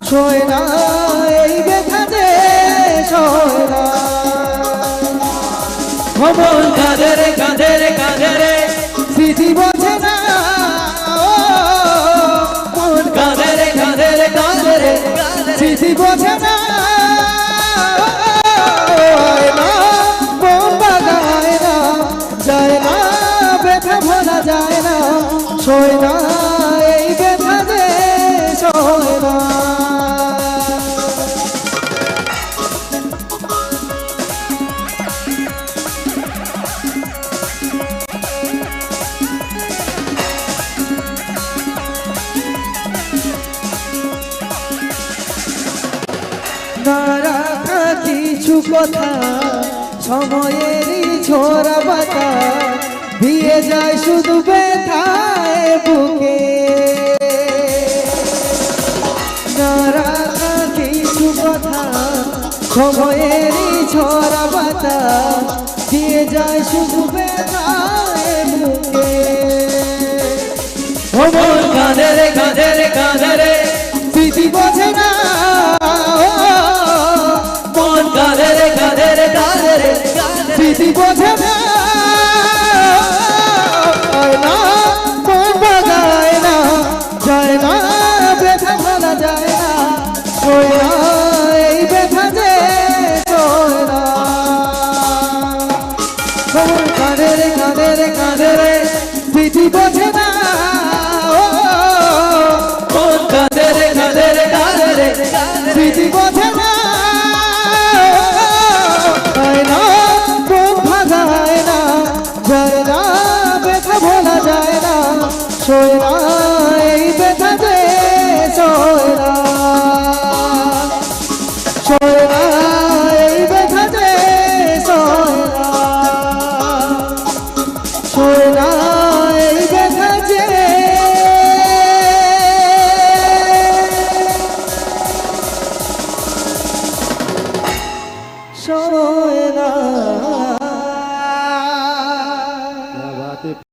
সয় না এই ব্যথা যে সয় না। মন কাঁদে রে কাঁদে রে কাঁদে রে স্মৃতি বোঝে না মন কাঁদে রে কাঁদে রে কাঁদে রে স্মৃতি বোঝে না মন বাগায় না যায় না ব্যথা ভোলা যায় না সয় না এই ব্যথা যে সয় না। না রাখা কিছু কথা সময়েরই ঝরা বাতাস দিয়ে যায় শুধু ব্যথায় বুকে। না রাখা কিছু কথা সময়েরই ঝরা বাতাস দিয়ে যায় শুধু ব্যথায় বুকে। মন কাঁদে রে কাঁদে রে কাঁদে রে স্মৃতি বোঝে না মন কাঁদে রে কাঁদে রে কাঁদে রে স্মৃতি বোঝে না মন বাগায় না যায় না ব্যথা ভোলা যায় না সয় না এই ব্যথা যে সয় না। মন কাঁদে রে কাঁদে রে কাঁদে রে স্মৃতি বোঝে না মন কাঁদে রে কাঁদে রে কাঁদে রে স্মৃতি বোঝে না মন ভাগায় না যায় না ব্যথা ভোলা যায় না সয় না।